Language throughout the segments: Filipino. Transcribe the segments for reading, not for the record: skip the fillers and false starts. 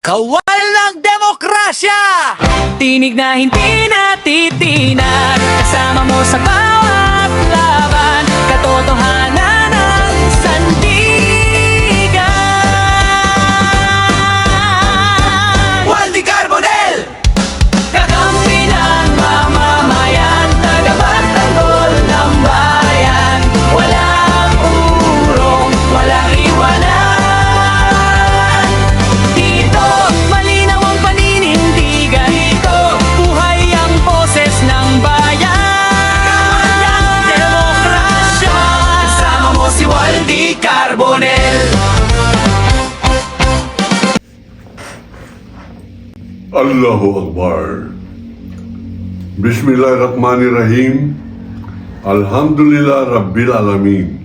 Kawal ng demokrasya! Tinig na hindi natitinan, kasama mo sa bawat laban, katotohanan ng sandigan. Waldy Carbonell! Kakampi ng mamamayan, tagapagtanggol ng bayan. Walang urong, walang iwanan. Dito, malinaw ang paninindigan. Dito, buhay ang boses ng bayan. Demokrasya, kasama mo si Waldy Carbonell. Allahu Akbar. Bismillahirrahmanirrahim. Alhamdulillah Rabbil Alamin.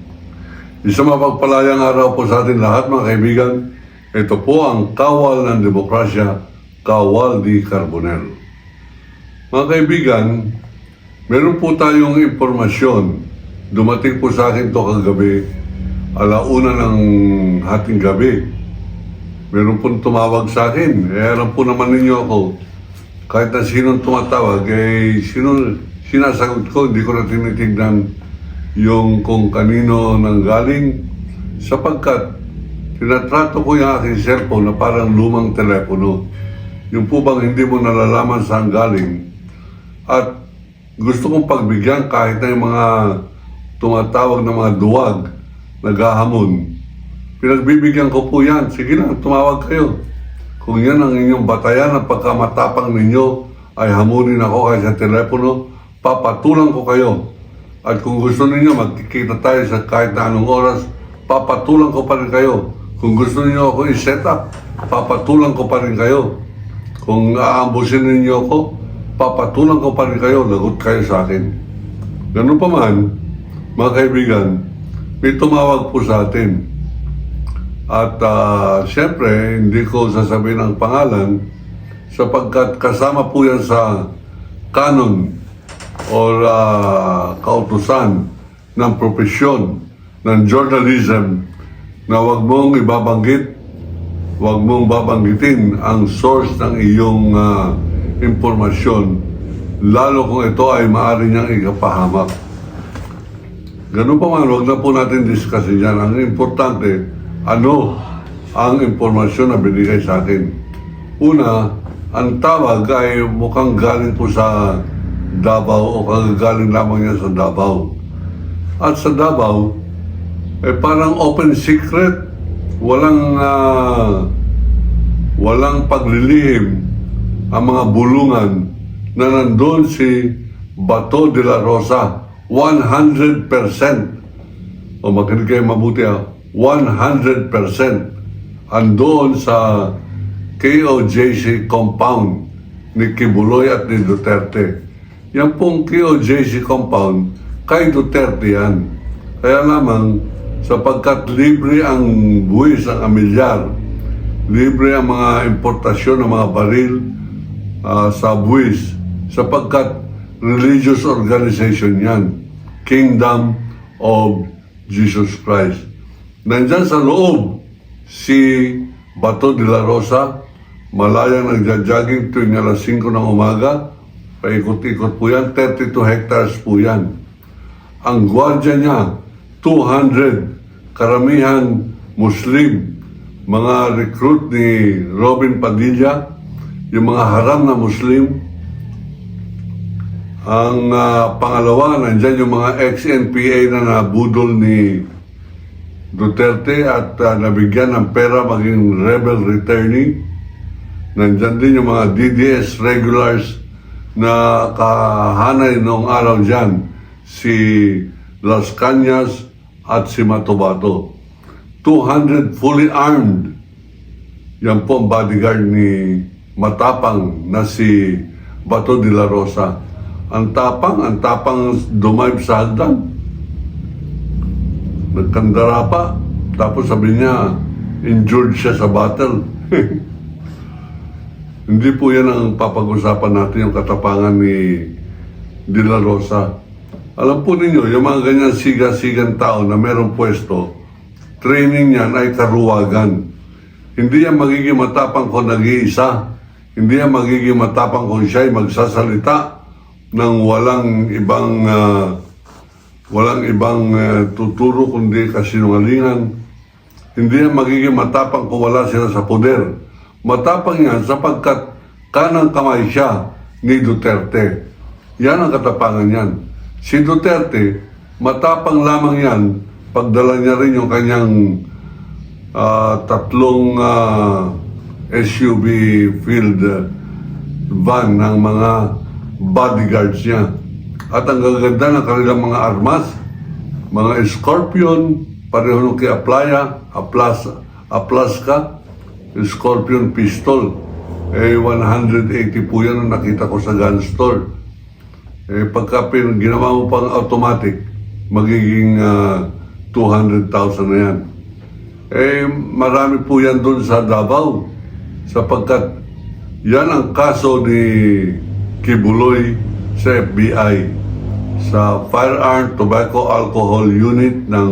Isang mapagpalayang araw po sa atin lahat mga kaibigan. Ito po ang Kawal ng Demokrasya, Waldy Carbonell. Mga kaibigan, meron po tayong impormasyon. Dumating po sa akin to kagabi, alauna ng hating gabi. Meron pong tumawag sa akin. Alam po naman ninyo ako, kahit na sinong tumatawag, sinasagot ko, hindi ko na tinitignan yung kung kanino nang galing, sapagkat tinatrato ko yung aking cellphone na parang lumang telepono. Yung po bang hindi mo nalalaman saan galing. At gusto kong pagbigyan kahit na yung mga tumatawag na mga duwag, naghahamon. Pinagbibigyan ko po yan. Sige lang, tumawag kayo. Kung yan ang inyong batayan ng pagkamatapang ninyo, ay hamunin ako kahit sa telepono, papatulang ko kayo. At kung gusto ninyo, magkikita tayo sa kahit na anong oras, papatulang ko pa rin kayo. Kung gusto ninyo ako i-set up, papatulang ko pa rin kayo. Kung aambusin ninyo ako, papatulang ko pa rin kayo, lagot kayo sa akin. Ganun pa man, mga kaibigan, may tumawag po sa atin. At siyempre, hindi ko sasabihin ang pangalan sapagkat kasama po yan sa canon o kautusan ng propesyon ng journalism na huwag mong ibabanggit, huwag mong babanggitin ang source ng iyong impormasyon, lalo kung ito ay maaari niyang ikapahamak. Ganun pa man, huwag na po natin discussin yan. Ang importante, ano ang impormasyon na binigay sa akin? Una, ang tawag ay mukhang galing po sa Davao o kagagaling lamang yan sa Davao. At sa Davao, parang open secret, walang paglilihim ang mga bulungan na nandun si Bato de la Rosa, 100%. O makinig kayo mabuti 100% andoon sa KOJC compound ni Kibuloy at ni Duterte. Yan pong KOJC compound, kay Duterte yan. Kaya lamang, sapagkat libre ang buwis, ang amilyar, libre ang mga importasyon ng mga baril sa buwis, sapagkat religious organization yan, Kingdom of Jesus Christ. Nandyan sa loob si Bato de la Rosa, malayang nagja-jogging tuwing alas 5 ng umaga, paikot-ikot po yan, 32 hectares po yan. Ang gwardiya niya, 200, karamihan Muslim, mga recruit ni Robin Padilla, yung mga haram na Muslim. Ang pangalawa, nandyan yung mga ex-NPA na nabudol ni Duterte at nabigyan ng pera maging rebel returnee. Nandyan din yung mga DDS regulars na kahanay noong araw dyan, si Las Cañas at si Matobato. 200 fully armed. Yan po ang bodyguard ni matapang na si Bato de la Rosa. Ang tapang dumayb sa hagdan. Nagkandara pa. Tapos sabi niya, injured siya sa battle. Hindi po yan ang papag-usapan natin, yung katapangan ni De La Rosa. Alam po ninyo, yung mga ganyan siga-sigang tao na merong pwesto, training niyan ay karuwagan. Hindi yan magiging matapang kung nag-iisa. Hindi yan magiging matapang kung siya'y magsasalita ng walang ibang tuturo kundi kasinungalingan. Hindi yan magiging matapang kung wala sila sa poder. Matapang yan sapagkat kanang kamay siya ni Duterte. Yan ang katapangan yan. Si Duterte, matapang lamang yan pagdala niya rin yung kanyang tatlong SUV field van ng mga bodyguards niya. At ang gaganda ng kanilang mga armas, mga Scorpion, pareho nung kay Aplaska, Scorpion pistol. 180 po yan ang nakita ko sa gun store. Pagka ginawa mo pang automatic, magiging 200,000 na yan. Marami po yan doon sa Davao sapagkat yan ang kaso ni Kibuloy sa FBI sa Firearm Tobacco Alcohol Unit ng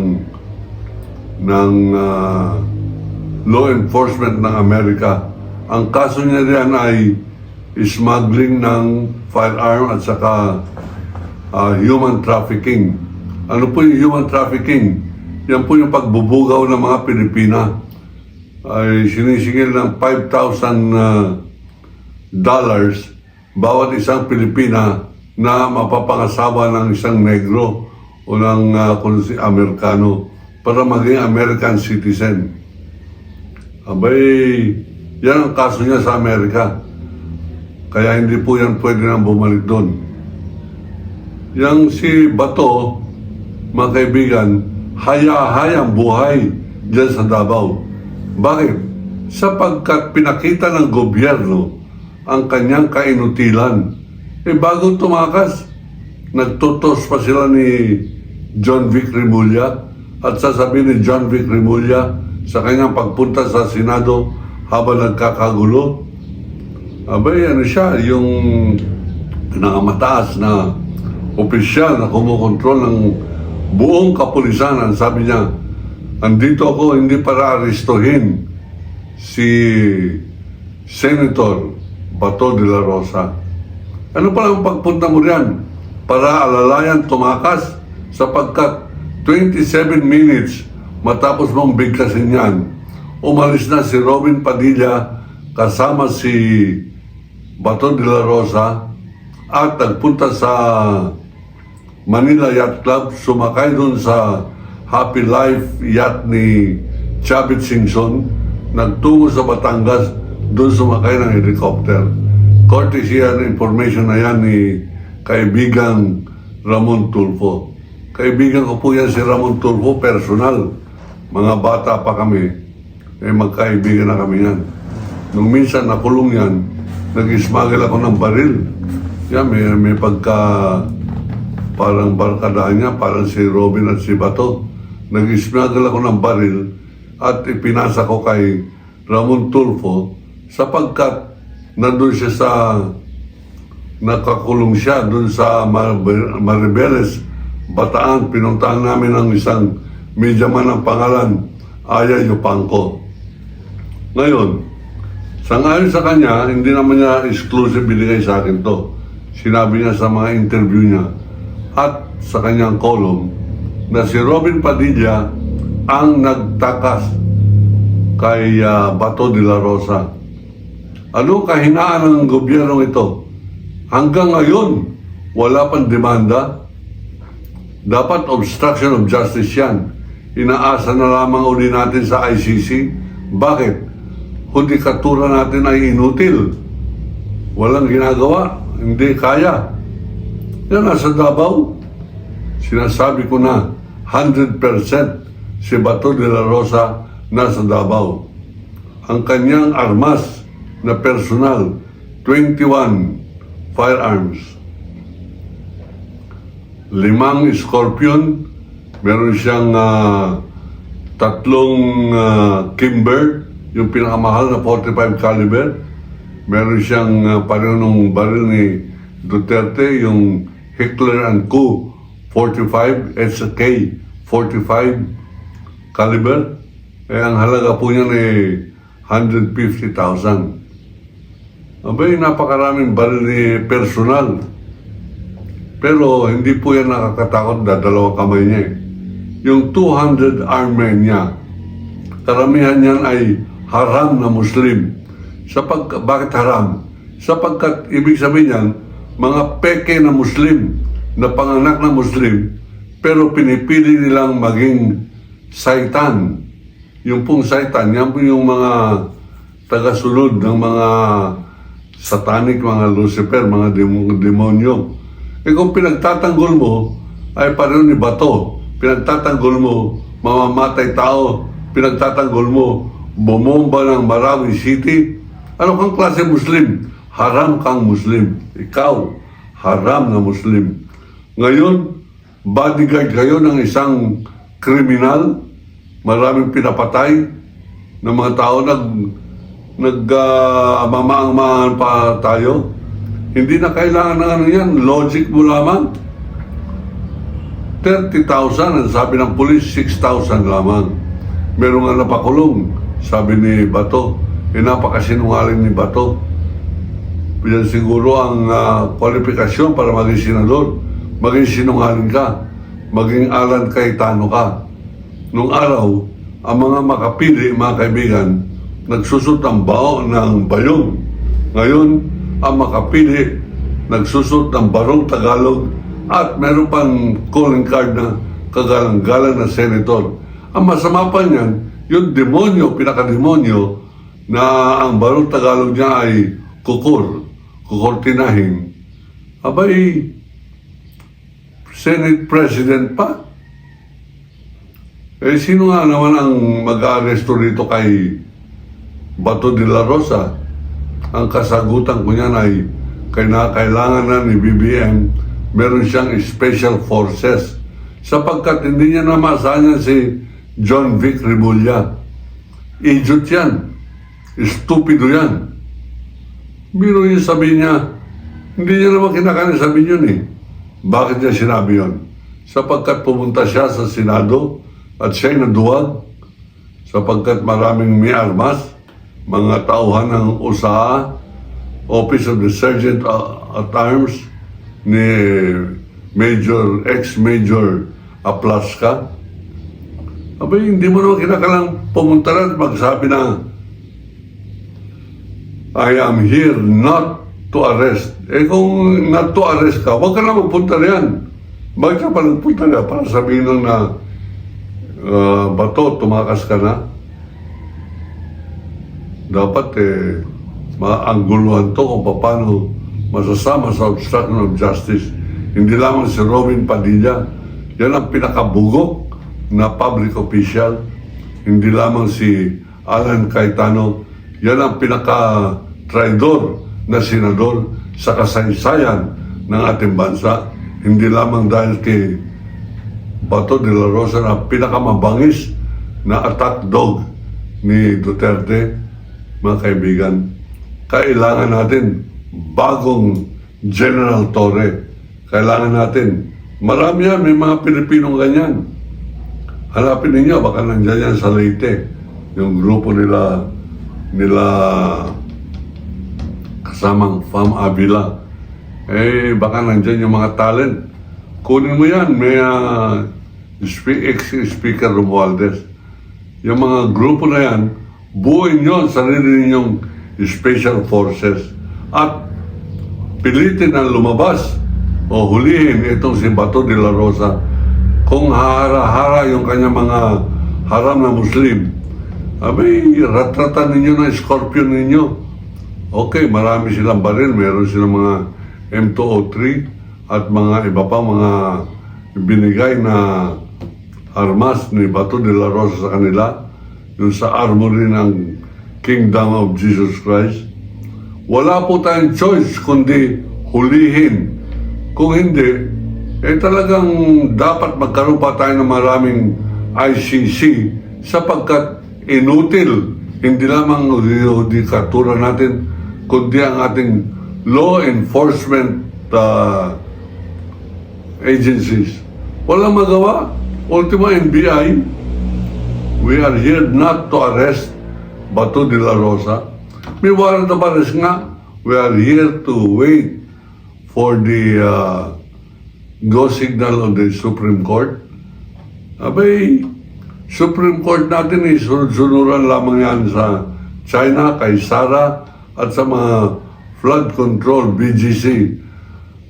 Law Enforcement ng Amerika. Ang kaso niya riyan ay smuggling ng firearm at saka human trafficking. Ano po yung human trafficking? Yan po yung pagbubugaw ng mga Pilipina. Ay sinisingil ng $5,000 bawat isang Pilipina na mapapangasawa ng isang negro o ng Amerikano para maging American citizen. Abay, yan ang kaso niya sa Amerika. Kaya hindi po yan pwede nang bumalik doon. Yang si Bato, mga kaibigan, haya-hayang buhay dyan sa Davao. Bakit? Sapagkat pinakita ng gobyerno ang kanyang kainutilan. Bago tumakas, nagtutos pa sila ni John Vic Remulla at sasabihin ni John Vic Remulla sa kanyang pagpunta sa Senado habang nagkakagulo. Abay, ano siya, yung pinakamataas na opisyal na kumukontrol ng buong kapulisanan. Sabi niya, andito ako hindi para aristohin si Senator Bato de la Rosa. Ano pala ang pagpunta mo riyan? Para alalayan tumakas sapagkat 27 minutes matapos mong bigkasin yan, umalis na si Robin Padilla kasama si Bato de la Rosa at nagpunta sa Manila Yacht Club, sumakay dun sa Happy Life yacht ni Chavit Singson, nagtungo sa Batangas, dun sumakay ng helicopter. Courtesy and information na yan ni kaibigang Ramon Tulfo. Kaibigan ko po yan si Ramon Tulfo, personal. Mga bata pa kami, magkaibigan na kami yan. Nung minsan nakulong yan, nag-smuggle ako ng baril. Yan, may pagka parang barkadahan niya, parang si Robin at si Bato. Nag-smuggle ako ng baril at ipinasa ko kay Ramon Tulfo sapagkat nandun siya sa nakakulong siya dun sa Maribeles, Bataan. Pinuntahan namin ng isang medyaman ng pangalan Aya Yupanco. Ngayon, sangayon sa kanya, hindi naman niya exclusive binigay sa akin to. Sinabi niya sa mga interview niya at sa kanyang column na si Robin Padilla ang nagtakas kay Bato de la Rosa. Ano kahinaan ng gobyerno ito? Hanggang ngayon, wala pang demanda. Dapat obstruction of justice yan. Inaasa na lamang uli natin sa ICC. Bakit? Hudikatura natin ay inutil. Walang ginagawa. Hindi kaya. Yan nasa Davao. Sinasabi ko na 100% si Bato de la Rosa nasa Davao. Ang kanyang armas na personal, 21 firearms. 5 Scorpion, meron siyang 3 Kimber, yung pinakamahal na 45 caliber. Meron siyang pareho ng baril ni Duterte, yung Heckler & Co. 45, SK 45 caliber. Ang halaga po niyan 150,000. Abay, napakaraming baril ni personal. Pero hindi po yan nakakatakot na dalawang kamay niya eh. Yung 200 armed men niya, karamihan yan ay haram na Muslim. Bakit haram? Sapagkat ibig sabihin yan, mga peke na Muslim, na panganak na Muslim, pero pinipili nilang maging saitan. Yung pong saitan, yan po yung mga tagasunod ng mga satanic, mga Lucifer, mga demonyo. Eh kung pinagtatanggol mo, ay pareho ni bato. Pinagtatanggol mo, mamamatay tao. Pinagtatanggol mo, bumomba ng Marawi City. Ano kang klase Muslim? Haram kang Muslim. Ikaw, haram na Muslim. Ngayon, bodyguard kayo ng isang kriminal, maraming pinapatay ng mga tao, mamaang-maangan pa tayo. Hindi na kailangan ng ano yan, logic mo lamang. 30,000, ang sabi ng pulis, 6,000 lamang. Meron nga napakulong, sabi ni Bato. Napakasinungaling ni Bato. Yan siguro ang kwalifikasyon para maging senador. Maging sinungaling ka. Maging Alan Cayetano ka. Nung araw, ang mga makapili, mga kaibigan, nagsusot ang bao ng bayong. Ngayon, ang makapili, nagsusot ng barong Tagalog at meron pang calling card na kagalang-galang na senator. Ang masama pa niyan, yung demonyo, pinakademonyo, na ang barong Tagalog niya ay kukurtinahin. Abay, Senate President pa. Eh, sino nga naman ang mag-aaresto rito kay Bato de la Rosa? Ang kasagutan ko niyan ay kailangan na ni BBM meron siyang special forces sapagkat hindi niya namasahan si John Vic Rebulla. Idiot yan. Stupido yan. Biro yung sabi niya, hindi niya naman kinakain sabi yun eh. Bakit niya sinabi yun? Sapagkat pumunta siya sa Senado at siya'y naduwag sapagkat maraming may armas, mga tauhan ng USA, Office of the Sergeant at Arms ni ex-Major Aplaska. Abay, hindi mo naman kinakalang pumunta rin at magsabi na I am here not to arrest. Eh kung not to arrest ka, huwag ka na magpunta riyan. Bakit ka pa nagpunta riyan? Para sabihin lang na Bato, tumakas ka na. Dapat maangguluhan to kung paano masasama sa obstruction of justice. Hindi lamang si Robin Padilla. Yan ang pinakabugok na public official. Hindi lamang si Alan Cayetano. Yan ang pinaka-traidor na senador sa kasaysayan ng ating bansa. Hindi lamang dahil kay Bato de la Rosa na pinakamabangis na attack dog ni Duterte. Mga kaibigan, kailangan natin bagong General Torre. Kailangan natin. Marami yan, may mga Pilipinong ganyan. Hanapin ninyo, baka nandiyan yan sa Leyte. Yung grupo nila kasamang Fam Avila. Eh, baka nandiyan yung mga talent. Kunin mo yan, may ex-speaker Romualdez. Yung mga grupo na yan, buuin nyo sarili ninyong special forces at pilitin na lumabas o hulihin itong si Bato de la Rosa. Kung hara-hara yung kanyang mga haram na Muslim, abay, ratratan ninyo na scorpion ninyo. Okay, marami silang baril, meron silang mga M203 at mga iba pa mga binigay na armas ni Bato de la Rosa sa kanila, yung sa armory ng Kingdom of Jesus Christ. Wala po tayong choice kundi hulihin. Kung hindi, talagang dapat magkaroon pa tayo ng maraming ICC sapagkat inutil, hindi lamang judikatura natin, kundi ang ating law enforcement agencies. Walang magawa. Ultimo NBI, we are here not to arrest Bato de la Rosa. May warrant of arrest nga. We are here to wait for the go signal of the Supreme Court. Abay, Supreme Court natin sunod-sunuran lamang yan sa China, kay Sara, at sa mga flood control, BGC,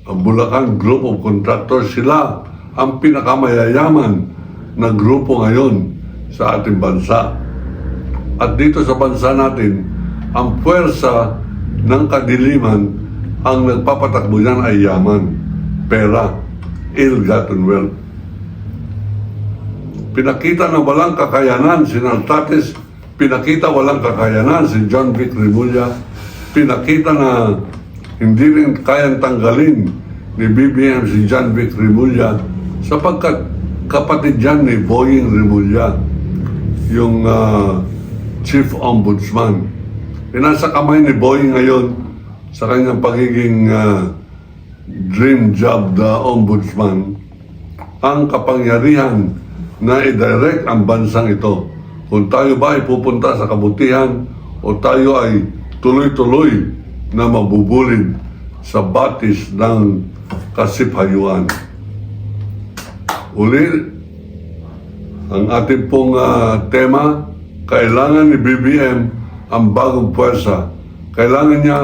Bulacan Group of Contractors. Sila ang pinakamayayaman na grupo ngayon sa ating bansa. At dito sa bansa natin, ang puwersa ng kadiliman, ang nagpapatakbo niyan ay yaman, pera, ill-gotten wealth. Pinakita na walang kakayanan si Naltates, pinakita walang kakayanan si John Vic Remulla, pinakita na hindi rin kayang tanggalin ni BBM si John Vic Remulla sapagkat kapatid yan ni Boying Remulla, yung Chief Ombudsman. Nasa kamay ni Boying ngayon sa kanyang pagiging dream job na ombudsman ang kapangyarihan na i-direct ang bansang ito. Kung tayo ba ay pupunta sa kabutihan o tayo ay tuloy-tuloy na mabubulid sa batis ng kasiphayuan. Uli, ang ating pong tema, kailangan ni BBM ang bagong puwersa. Kailangan niya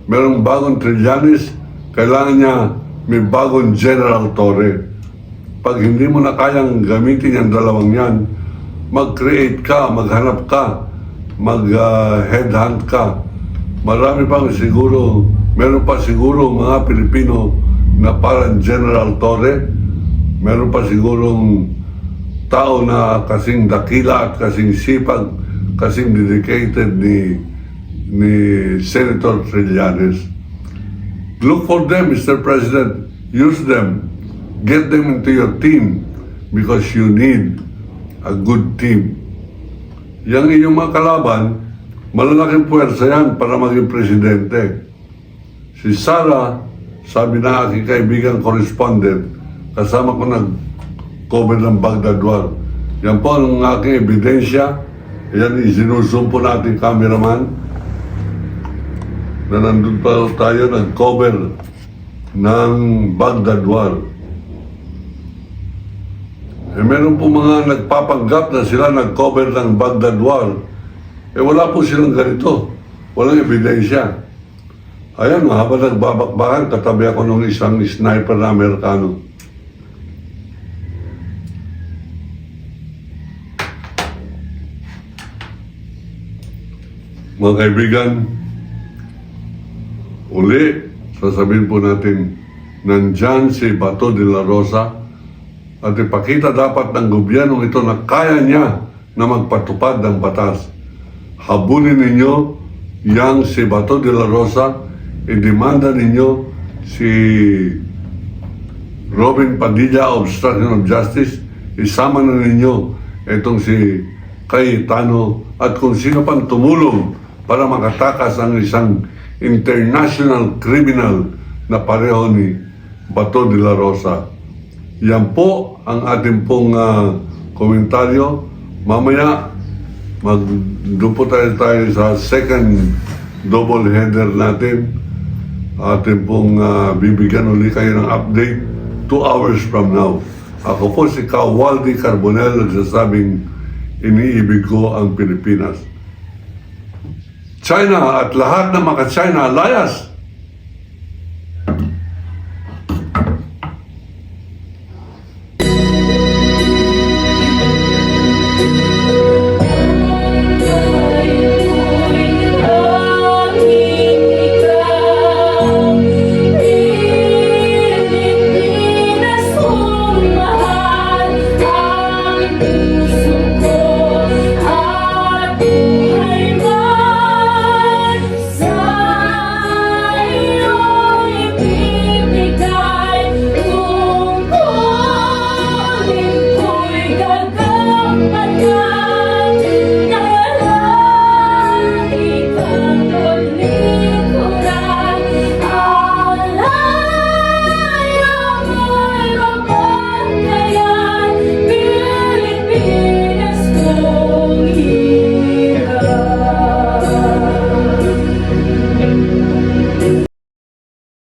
merong bagong Trillanes, kailangan niya may bagong General Torre. Pag hindi mo na kayang gamitin yung dalawang yan, mag-create ka, maghanap ka, mag-headhunt ka. Marami pang siguro, meron pa siguro mga Pilipino na parang General Torre, meron pa sigurong tao na kasing dakila at kasing sipag, kasing dedicated ni Senator Trillanes. Look for them, Mr. President. Use them. Get them into your team because you need a good team. Yang inyong mga kalaban, malalaking puwersa yan para maging presidente. Si Sara, sabi na aking kaibigan correspondent, kasama ko nag-cover ng Baghdad War. Yan po ang aking ebidensya. Yan, isinusum po natin cameraman na nandun pa tayo nag-cover ng Baghdad War. Meron po mga nagpapanggap na sila nag-cover ng Baghdad War. Wala po silang ganito. Walang ebidensya. Ayan, habang nagbabakbakan, katabi ako ng isang sniper na Amerikano. Mga kaibigan, uli, sasabihin po natin, nandyan si Bato de la Rosa at ipakita dapat ng gobyernong ito na kaya niya na magpatupad ng batas. Habulin ninyo yang si Bato de la Rosa, idemanda ninyo si Robin Padilla, Obstruction of Justice, isama na ninyo itong si Cayetano at kung sino pang tumulong para makatakas ang isang international criminal na pareho ni Bato de la Rosa. Yan po ang ating pong komentaryo. Mamaya, doon po tayo sa second double header natin. Ating pong bibigyan uli kayo ng update 2 hours from now. Ako po si Kawaldi Carbonell, nagsasabing iniibig ko ang Pilipinas. China at lahat ng mga China, layas!